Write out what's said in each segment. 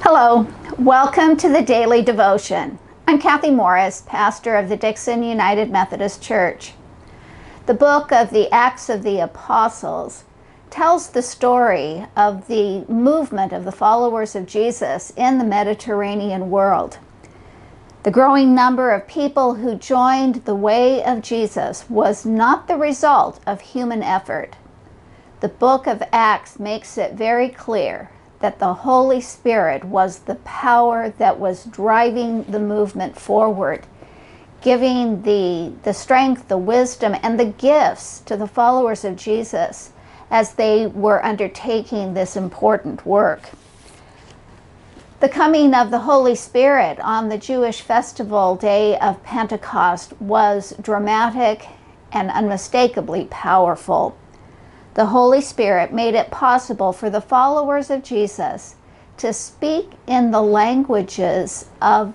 Hello, welcome to the Daily Devotion. I'm Kathy Morris, pastor of the Dixon United Methodist Church. The book of the Acts of the Apostles tells the story of the movement of the followers of Jesus in the Mediterranean world. The growing number of people who joined the way of Jesus was not the result of human effort. The book of Acts makes it very clear that the Holy Spirit was the power that was driving the movement forward, giving the strength, the wisdom, and the gifts to the followers of Jesus as they were undertaking this important work. The coming of the Holy Spirit on the Jewish festival day of Pentecost was dramatic and unmistakably powerful. The Holy Spirit made it possible for the followers of Jesus to speak in the languages of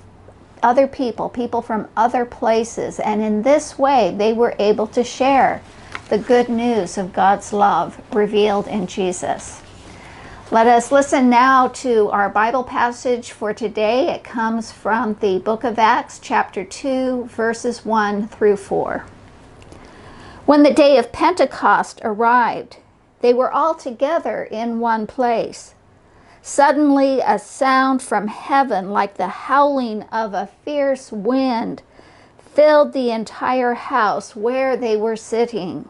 other people from other places, and in this way they were able to share the good news of God's love revealed in Jesus. Let us listen now to our Bible passage for today. It comes from the book of Acts, chapter 2, verses 1 through 4. When the day of Pentecost arrived, they were all together in one place. Suddenly a sound from heaven like the howling of a fierce wind filled the entire house where they were sitting.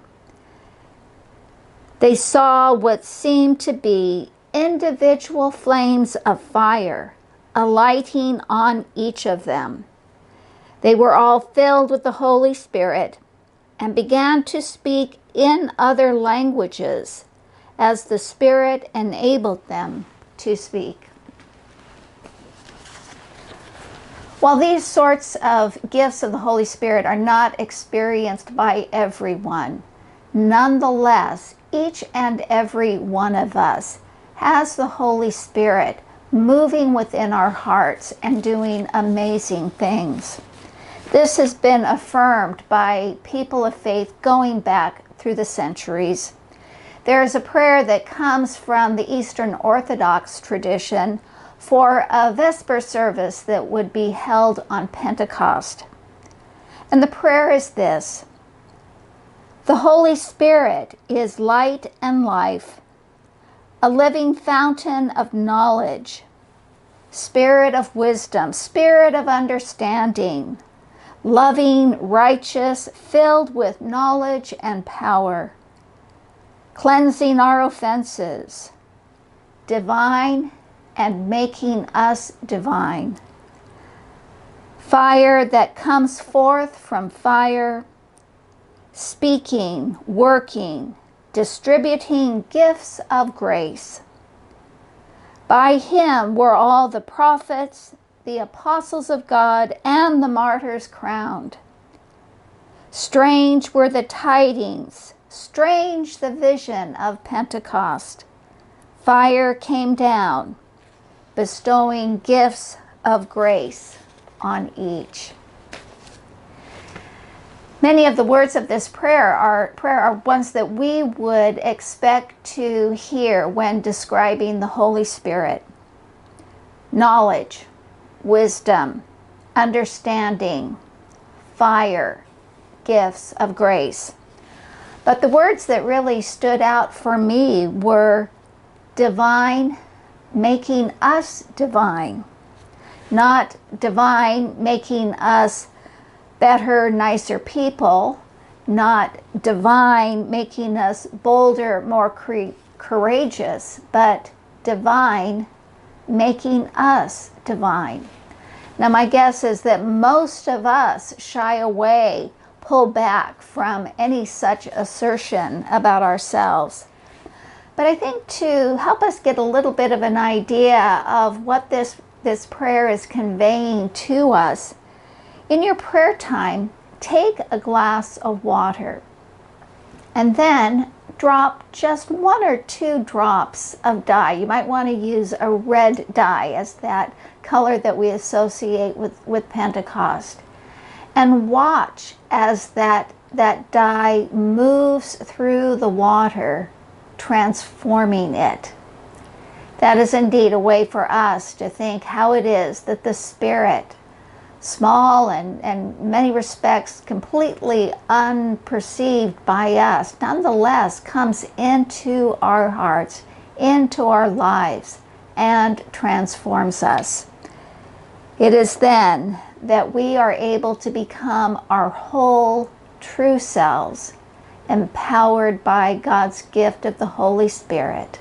They saw what seemed to be individual flames of fire alighting on each of them. They were all filled with the Holy Spirit and began to speak in other languages as the Spirit enabled them to speak. While these sorts of gifts of the Holy Spirit are not experienced by everyone, nonetheless, each and every one of us has the Holy Spirit moving within our hearts and doing amazing things. This has been affirmed by people of faith going back through the centuries. There is a prayer that comes from the Eastern Orthodox tradition for a Vesper service that would be held on Pentecost. And the prayer is this: the Holy Spirit is light and life, a living fountain of knowledge, spirit of wisdom, spirit of understanding, loving, righteous, filled with knowledge and power, cleansing our offenses, divine and making us divine. Fire that comes forth from fire, speaking, working, distributing gifts of grace. By him were all the prophets, the apostles of God, and the martyrs crowned. Strange were the tidings, strange the vision of Pentecost. Fire came down, bestowing gifts of grace on each. Many of the words of this prayer are ones that we would expect to hear when describing the Holy Spirit. Knowledge, wisdom, understanding, fire, gifts of grace. But the words that really stood out for me were divine, making us divine. Not divine, making us better, nicer people. Not divine, making us bolder, more courageous, but divine, making us divine. Now my guess is that most of us shy away, pull back from any such assertion about ourselves. But I think to help us get a little bit of an idea of what this prayer is conveying to us, in your prayer time, take a glass of water and then drop just 1 or 2 drops of dye. You might want to use a red dye as that color that we associate with Pentecost. And watch as that dye moves through the water, transforming it. That is indeed a way for us to think how it is that the Spirit, small and in many respects completely unperceived by us, nonetheless comes into our hearts, into our lives, and transforms us. It is then that we are able to become our whole true selves, empowered by God's gift of the Holy Spirit.